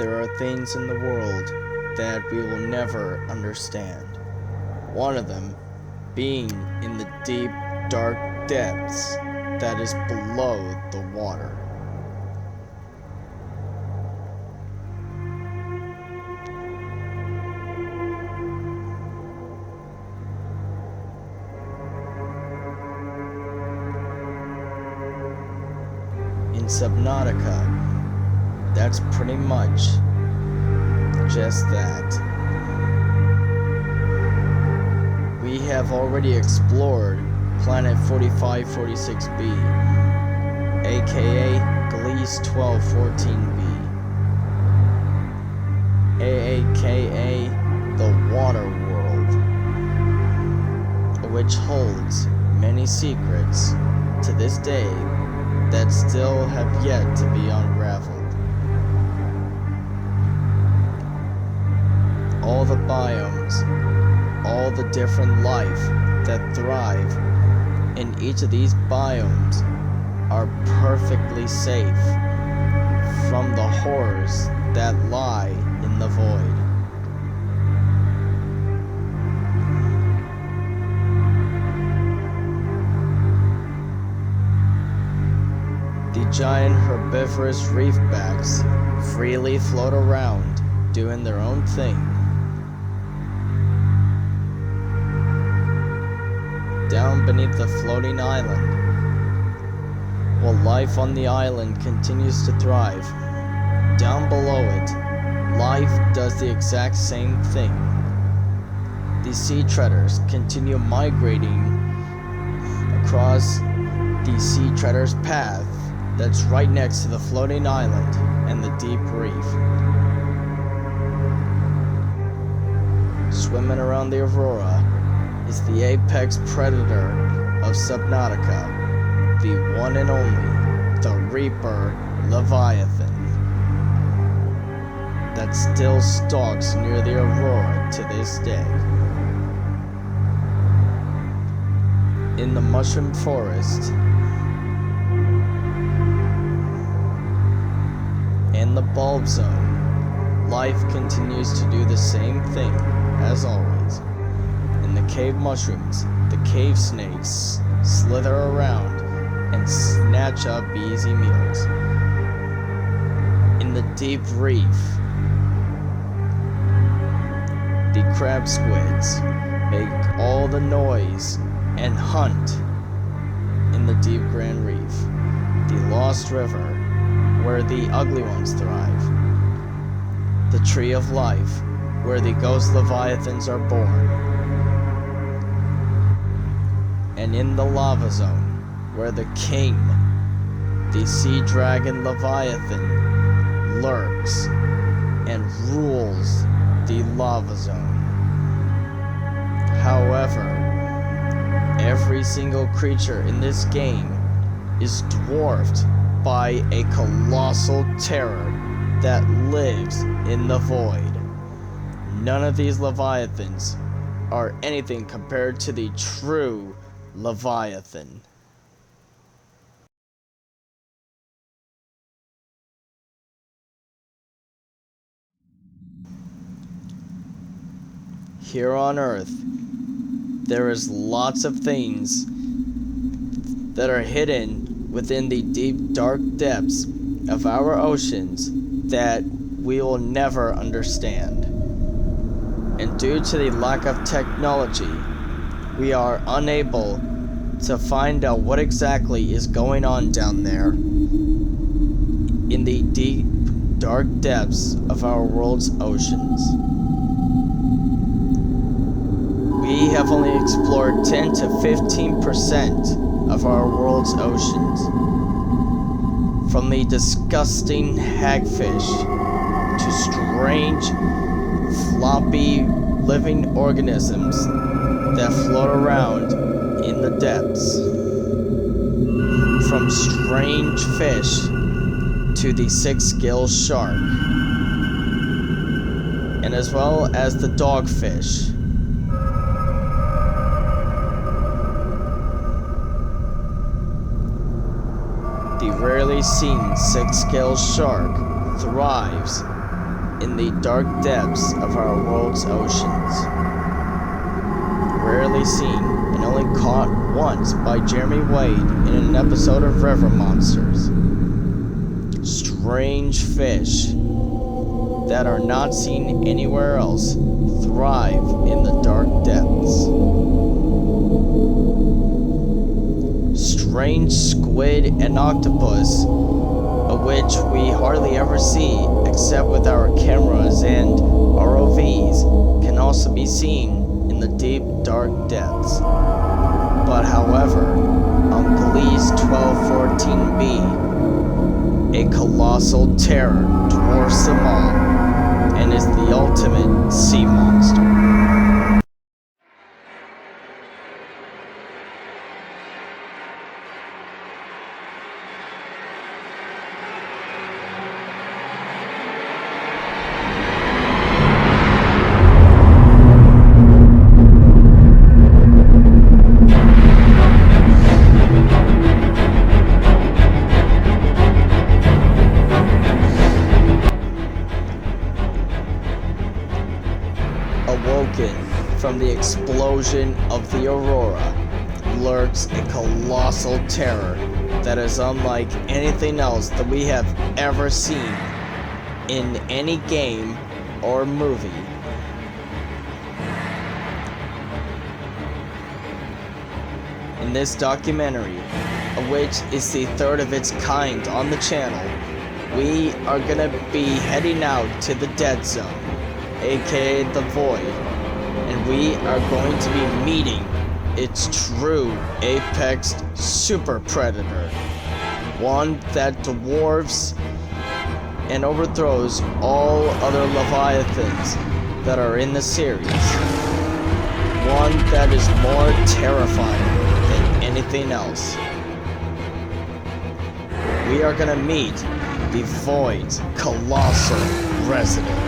there are things in the world that we will never understand. One of them being in the deep, dark depths that is below the water. In Subnautica, that's pretty much just that. We have already explored Planet 4546b, aka Gliese 1214b, aka the Water World, which holds many secrets to this day that still have yet to be unraveled. All the biomes, all the different life that thrive in each of these biomes are perfectly safe from the horrors that lie in the void. The giant herbivorous reefbacks freely float around, doing their own thing. Down beneath the floating island, while life on the island continues to thrive, down below it, life does the exact same thing. The sea treaders continue migrating across the sea treader's path that's right next to the floating island and the deep reef. Swimming around the Aurora is the apex predator of Subnautica, the one and only, the Reaper Leviathan, that still stalks near the Aurora to this day. In the mushroom forest and the bulb zone, life continues to do the same thing as always. In the cave mushrooms, the cave snakes slither around and snatch up easy meals. In the deep reef, the crab squids make all the noise and hunt in the deep Grand Reef, the Lost River, where the ugly ones thrive, the Tree of Life, where the ghost leviathans are born, and in the lava zone, where the king, the sea dragon leviathan, lurks and rules the lava zone. However, every single creature in this game is dwarfed by a colossal terror that lives in the void. None of these leviathans are anything compared to the true Leviathan. Here on Earth, there is lots of things that are hidden within the deep, dark depths of our oceans that we will never understand. And due to the lack of technology, we are unable to find out what exactly is going on down there in the deep, dark depths of our world's oceans. We have only explored 10 to 15% of our world's oceans. From the disgusting hagfish to strange, floppy living organisms that float around in the depths. From strange fish to the six-gill shark, and as well as the dogfish. The rarely seen six-gill shark thrives in the dark depths of our world's oceans. Rarely seen and only caught once by Jeremy Wade in an episode of River Monsters. Strange fish that are not seen anywhere else thrive in the dark depths. Strange squid and octopus, of which we hardly ever see except with our cameras and ROVs, can also be seen in the deep dark depths. But however, on Police 1214B, a colossal terror dwarfs them all and is the ultimate sea monster. Awoken from the explosion of the aurora lurks a colossal terror that is unlike anything else that we have ever seen in any game or movie. In this documentary, which is the third of its kind on the channel, we are gonna be heading out to the dead zone, aka the Void, and we are going to be meeting its true apex super predator, one that dwarfs and overthrows all other leviathans that are in the series, one that is more terrifying than anything else. We are gonna meet the Void's Colossal resident.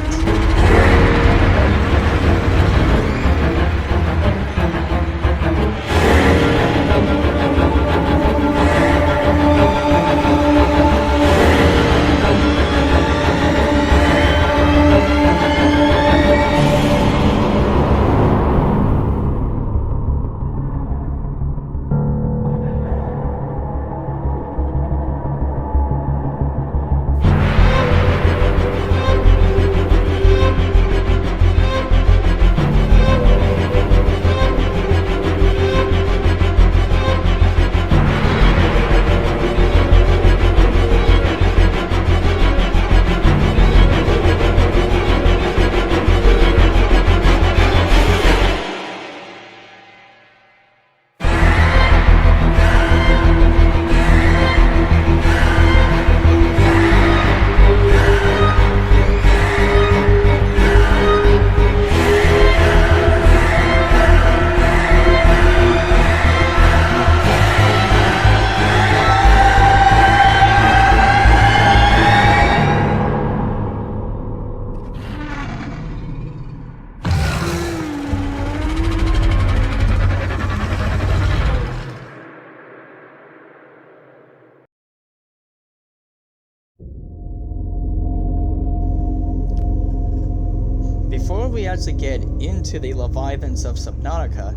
Before we actually get into the Leviathans of Subnautica,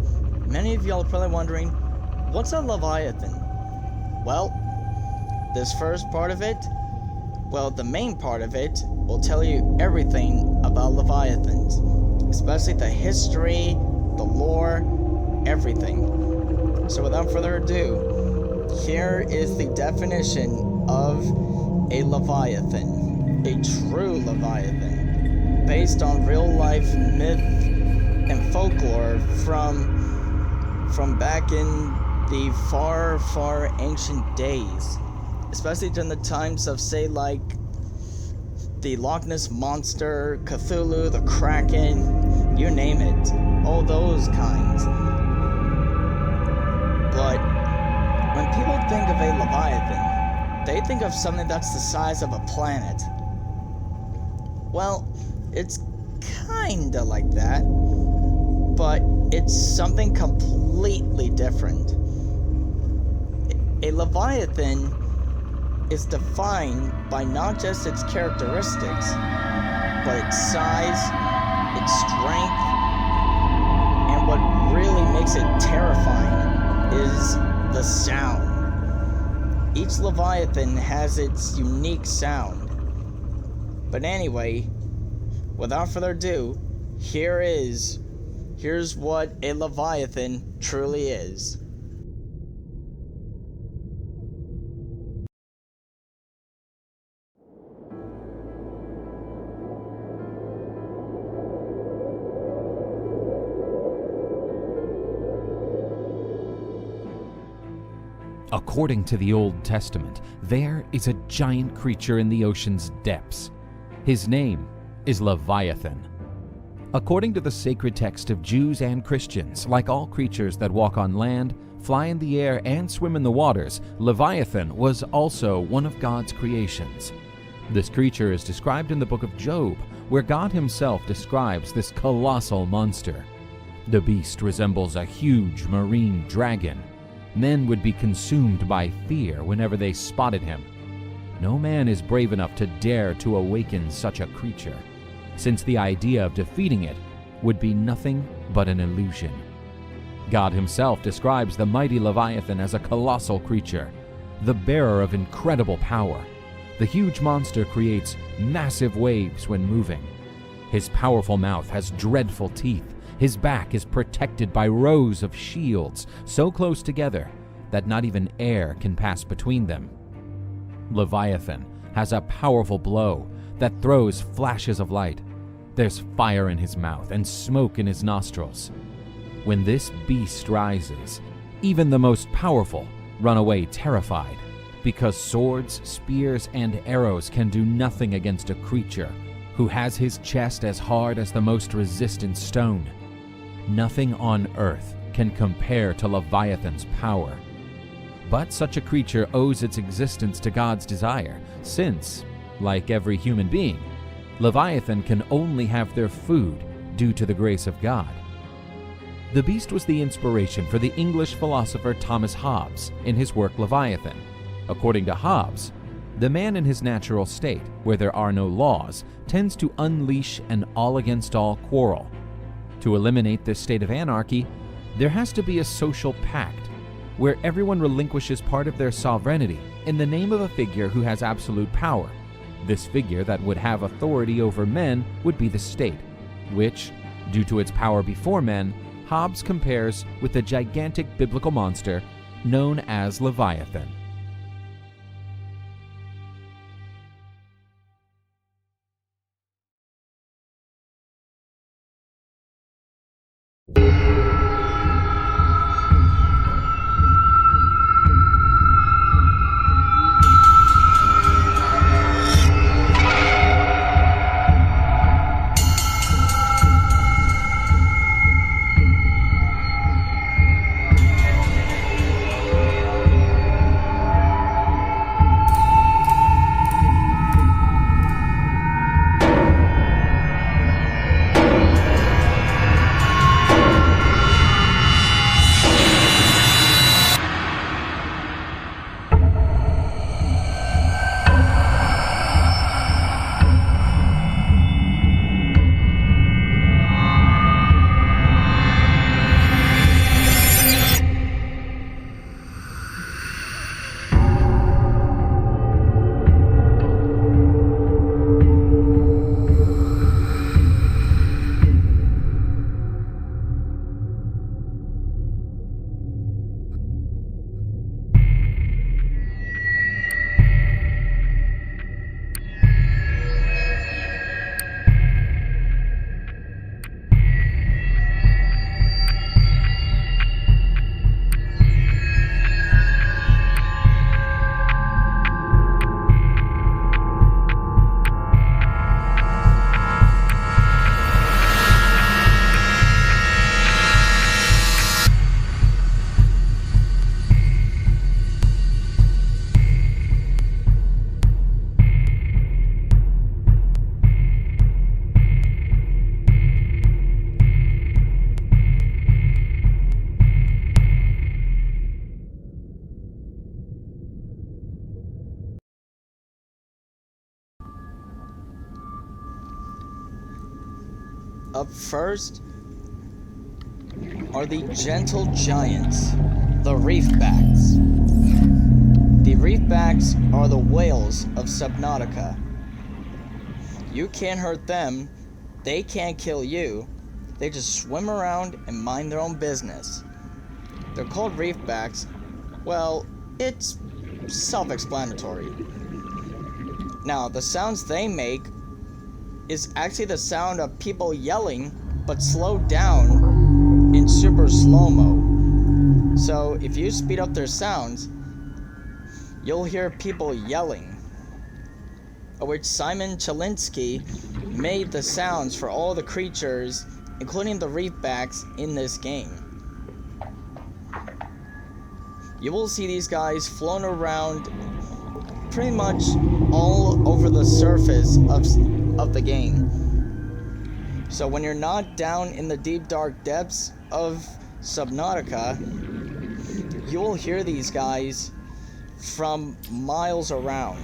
many of y'all are probably wondering, what's a Leviathan? Well, this first part of it, the main part of it, will tell you everything about Leviathans, especially the history, the lore, everything. So without further ado, here is the definition of a Leviathan, a true Leviathan, based on real-life myth and folklore from back in the far, far ancient days, especially during the times of, say, like the Loch Ness Monster, Cthulhu, the Kraken, you name it, all those kinds. But when people think of a Leviathan, they think of something that's the size of a planet. Well, it's kinda like that, but it's something completely different. A Leviathan is defined by not just its characteristics, but its size, its strength, and what really makes it terrifying is the sound. Each Leviathan has its unique sound. But anyway, without further ado, here's what a Leviathan truly is. According to the Old Testament, there is a giant creature in the ocean's depths. His name is Leviathan. According to the sacred text of Jews and Christians, like all creatures that walk on land, fly in the air, and swim in the waters, Leviathan was also one of God's creations. This creature is described in the book of Job, where God himself describes this colossal monster. The beast resembles a huge marine dragon. Men would be consumed by fear whenever they spotted him. No man is brave enough to dare to awaken such a creature, since the idea of defeating it would be nothing but an illusion. God himself describes the mighty Leviathan as a colossal creature, the bearer of incredible power. The huge monster creates massive waves when moving. His powerful mouth has dreadful teeth. His back is protected by rows of shields so close together that not even air can pass between them. Leviathan has a powerful blow that throws flashes of light. There's fire in his mouth and smoke in his nostrils. When this beast rises, even the most powerful run away terrified, because swords, spears, and arrows can do nothing against a creature who has his chest as hard as the most resistant stone. Nothing on earth can compare to Leviathan's power. But such a creature owes its existence to God's desire, since, like every human being, Leviathan can only have their food due to the grace of God. The beast was the inspiration for the English philosopher Thomas Hobbes in his work Leviathan. According to Hobbes, the man in his natural state, where there are no laws, tends to unleash an all-against-all quarrel. To eliminate this state of anarchy, there has to be a social pact, where everyone relinquishes part of their sovereignty in the name of a figure who has absolute power. This figure that would have authority over men would be the state, which, due to its power before men, Hobbes compares with the gigantic biblical monster known as Leviathan. Up first are the gentle giants, the reefbacks. The reefbacks are the whales of Subnautica. You can't hurt them, they can't kill you, they just swim around and mind their own business. They're called reefbacks. Well, it's self-explanatory. Now, the sounds they make is actually the sound of people yelling, but slowed down in super slow-mo. So, if you speed up their sounds, you'll hear people yelling. Which Simon Chalinsky made the sounds for all the creatures, including the reefbacks, in this game. You will see these guys floating around pretty much all over the surface of the game. So when you're not down in the deep dark depths of Subnautica, you will hear these guys from miles around.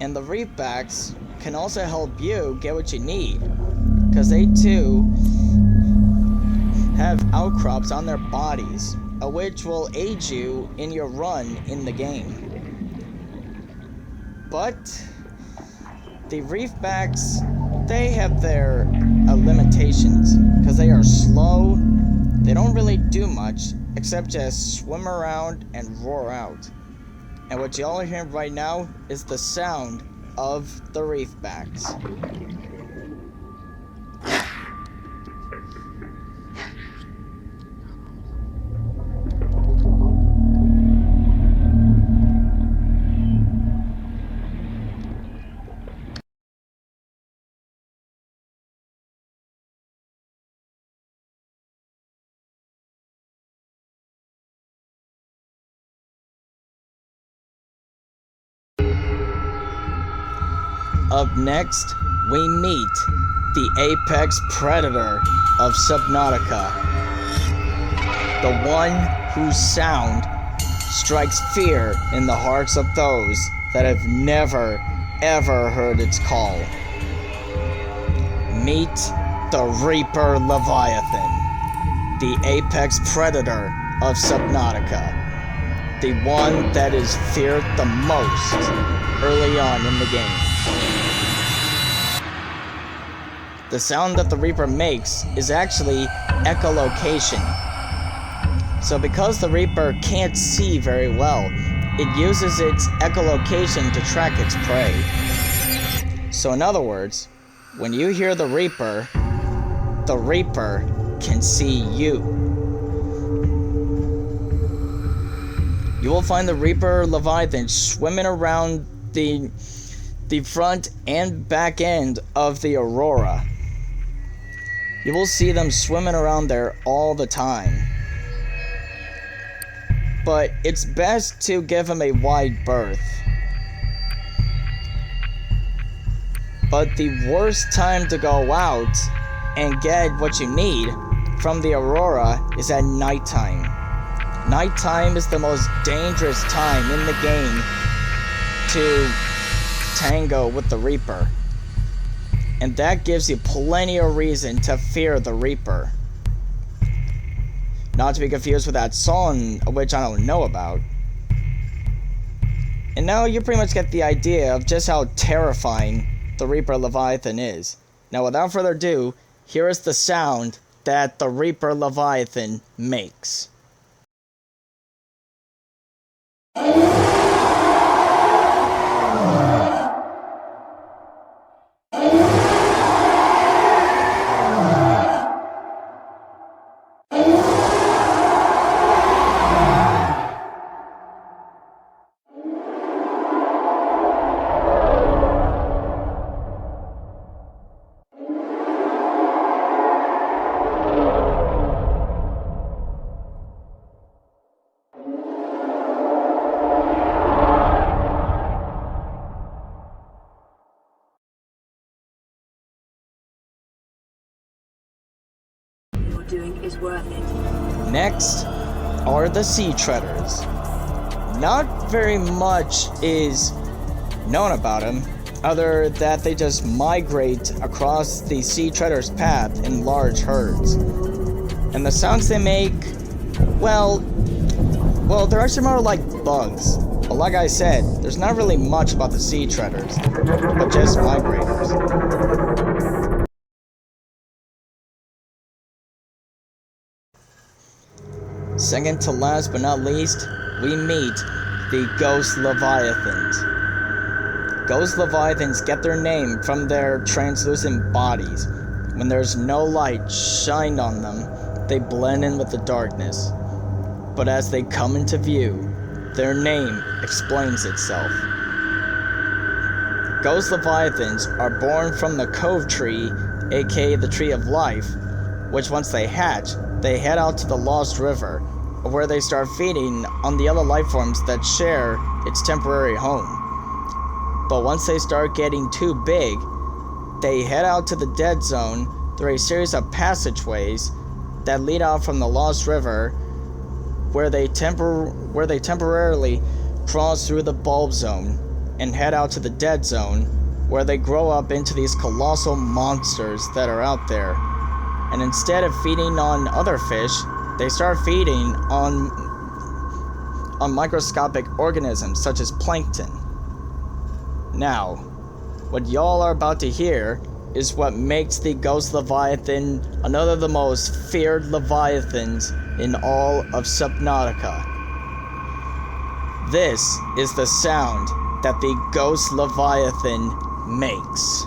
And the reefbacks can also help you get what you need, because they too have outcrops on their bodies, which will aid you in your run in the game. But the reefbacks, they have their limitations, because they are slow. They don't really do much except just swim around and roar out. And what y'all are hearing right now is the sound of the reefbacks. Up next, we meet the apex predator of Subnautica. The one whose sound strikes fear in the hearts of those that have never, ever heard its call. Meet the Reaper Leviathan, the apex predator of Subnautica. The one that is feared the most early on in the game. The sound that the Reaper makes is actually echolocation. So because the Reaper can't see very well, it uses its echolocation to track its prey. So in other words, when you hear the Reaper can see you. You will find the Reaper Leviathan swimming around the front and back end of the Aurora. You will see them swimming around there all the time. But it's best to give them a wide berth. But the worst time to go out and get what you need from the Aurora is at nighttime. Nighttime is the most dangerous time in the game to tango with the Reaper. And that gives you plenty of reason to fear the Reaper. Not to be confused with that song, which I don't know about. And now you pretty much get the idea of just how terrifying the Reaper Leviathan is. Now without further ado, here is the sound that the Reaper Leviathan makes. Doing is worth it. Next are the Sea Treaders. Not very much is known about them, other that they just migrate across the sea treader's path in large herds. And the sounds they make, well, they're actually more like bugs. But like I said, there's not really much about the sea treaders, but just migrators. Second to last but not least, we meet the Ghost Leviathans. Ghost Leviathans get their name from their translucent bodies. When there's no light shined on them, they blend in with the darkness. But as they come into view, their name explains itself. Ghost Leviathans are born from the Cove Tree, aka the Tree of Life, which once they hatch, they head out to the Lost River, where they start feeding on the other life forms that share its temporary home. But once they start getting too big, they head out to the Dead Zone through a series of passageways that lead out from the Lost River, where they temporarily cross through the Bulb Zone and head out to the Dead Zone, where they grow up into these colossal monsters that are out there. And instead of feeding on other fish, they start feeding on microscopic organisms such as plankton. Now, what y'all are about to hear is what makes the Ghost Leviathan another of the most feared Leviathans in all of Subnautica. This is the sound that the Ghost Leviathan makes.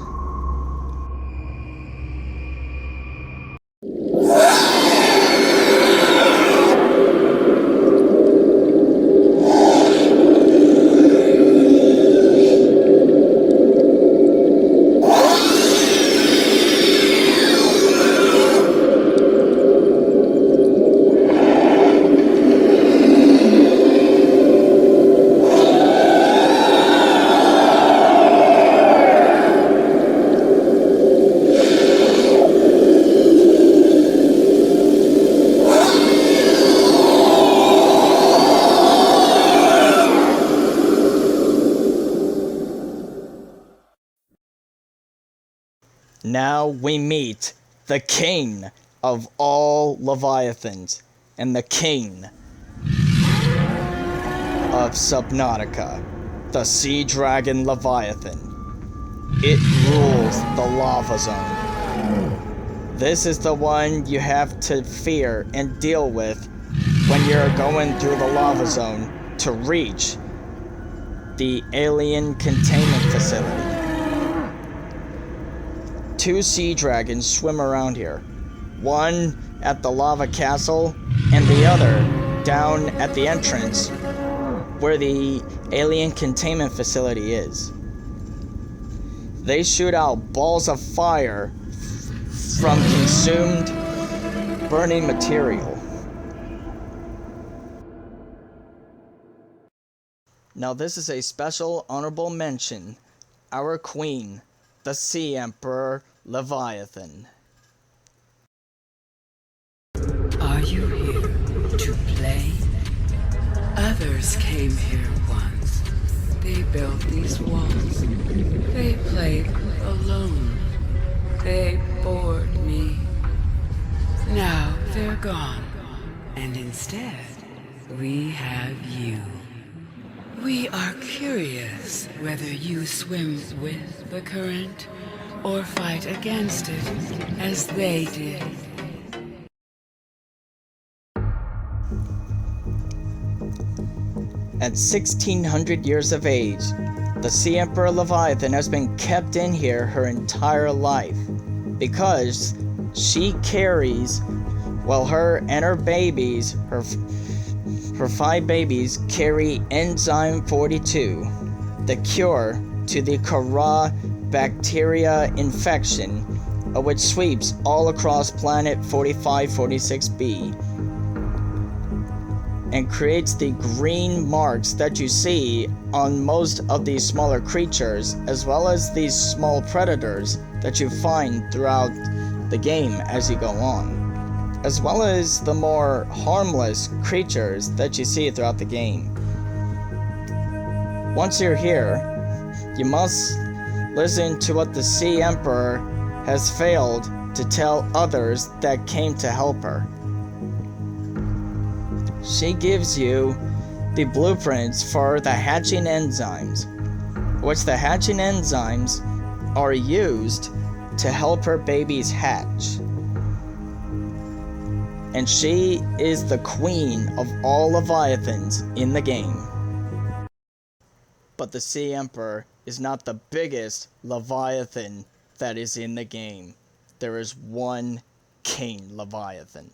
Now we meet the king of all Leviathans and the king of Subnautica, the Sea Dragon Leviathan. It rules the lava zone. This is the one you have to fear and deal with when you're going through the lava zone to reach the alien containment facility. Two sea dragons swim around here. One at the lava castle and the other down at the entrance where the alien containment facility is. They shoot out balls of fire from consumed burning material. Now this is a special honorable mention. Our queen, the Sea Emperor Leviathan. Are you here to play? Others came here once. They built these walls. They played alone. They bored me. Now they're gone. And instead, we have you. We are curious whether you swim with the current or fight against it as they did. At 1600 years of age, the Sea Emperor Leviathan has been kept in here her entire life because she carries, well, her and her babies, her 5 babies carry Enzyme 42, the cure to the Kara bacteria infection, which sweeps all across planet 4546b and creates the green marks that you see on most of these smaller creatures, as well as these small predators that you find throughout the game as you go on, as well as the more harmless creatures that you see throughout the game. Once you're here, you must Listen to what the Sea Emperor has failed to tell others that came to help her. She gives you the blueprints for the hatching enzymes, which the hatching enzymes are used to help her babies hatch. And she is the queen of all Leviathans in the game. But the Sea Emperor is not the biggest Leviathan that is in the game. There is one King Leviathan.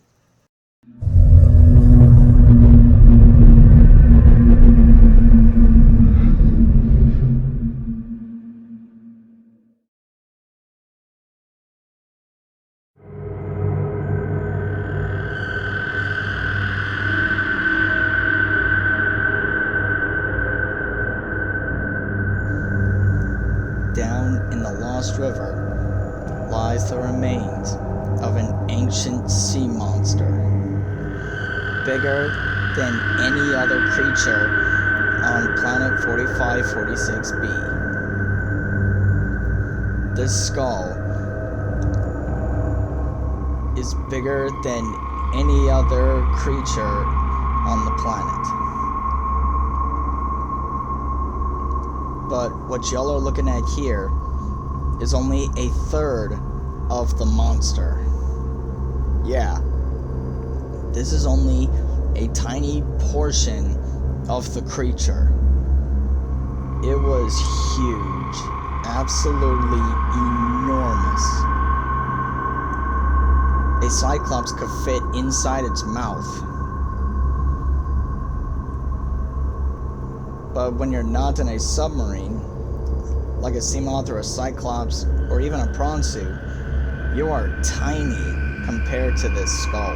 Down in the Lost River lies the remains of an ancient sea monster, bigger than any other creature on planet 4546b. This skull is bigger than any other creature on the planet. But what y'all are looking at here is only a third of the monster. Yeah, this is only a tiny portion of the creature. It was huge, absolutely enormous. A cyclops could fit inside its mouth. But when you're not in a submarine, like a sea moth or a cyclops, or even a prawn suit, you are tiny compared to this skull.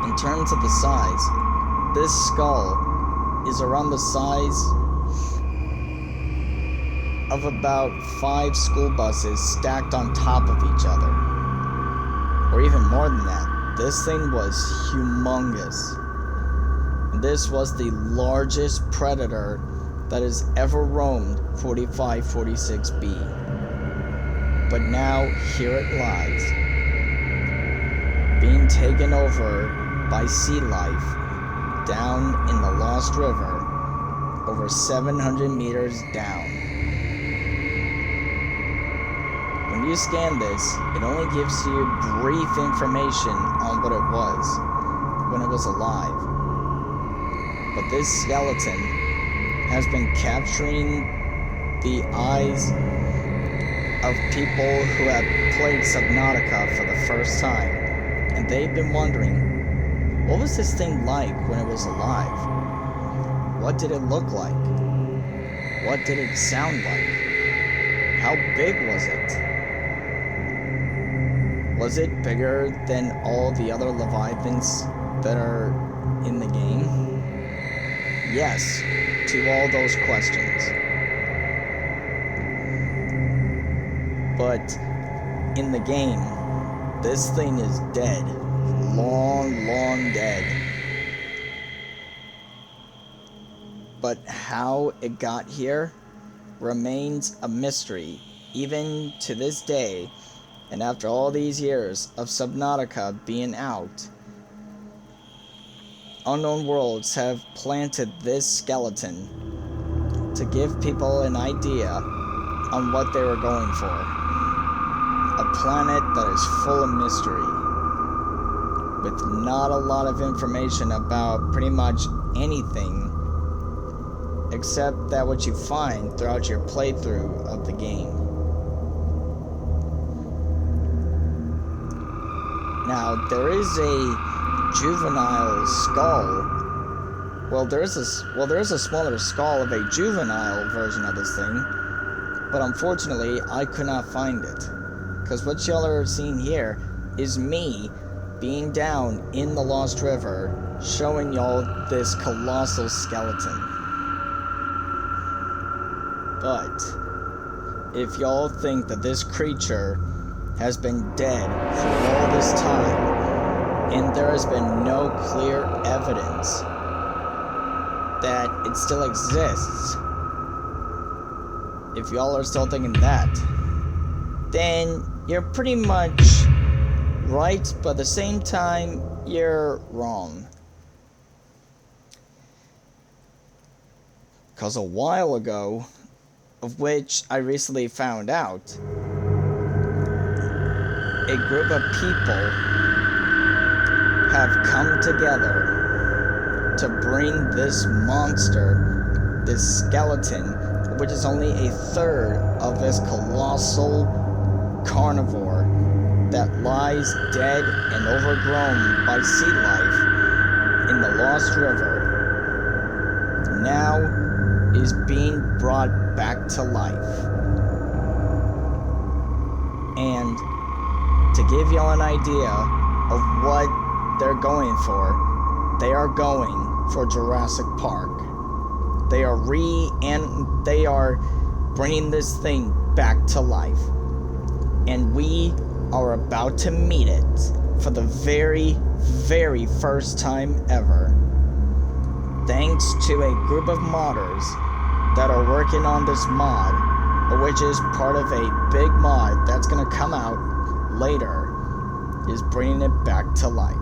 In terms of the size, this skull is around the size of about 5 school buses stacked on top of each other. Or even more than that. This thing was humongous. This was the largest predator that has ever roamed 4546b. But now, here it lies, being taken over by sea life down in the Lost River, over 700 meters down. When you scan this, it only gives you brief information on what it was when it was alive. But this skeleton has been capturing the eyes of people who have played Subnautica for the first time. And they've been wondering, what was this thing like when it was alive? What did it look like? What did it sound like? How big was it? Was it bigger than all the other Leviathans that are in the game? Yes, to all those questions. But in the game, this thing is dead. Long, long dead. But how it got here remains a mystery, even to this day, and after all these years of Subnautica being out. Unknown Worlds have planted this skeleton to give people an idea on what they were going for. A planet that is full of mystery, with not a lot of information about pretty much anything, except that what you find throughout your playthrough of the game. Now, there is a juvenile skull. Well, there is a smaller skull of a juvenile version of this thing, but unfortunately, I could not find it. Because what y'all are seeing here is me being down in the Lost River, showing y'all this colossal skeleton. But if y'all think that this creature has been dead for all this time, and there has been no clear evidence that it still exists, if y'all are still thinking that, then you're pretty much right, but at the same time, you're wrong. Because a while ago, of which I recently found out, a group of people have come together to bring this monster, this skeleton, which is only a third of this colossal carnivore that lies dead and overgrown by sea life in the Lost River, now is being brought back to life. And to give y'all an idea of what they're going for, they are going for Jurassic Park. They are bringing this thing back to life. And we are about to meet it for the very, very first time ever. Thanks to a group of modders that are working on this mod, which is part of a big mod that's gonna come out later, is bringing it back to life.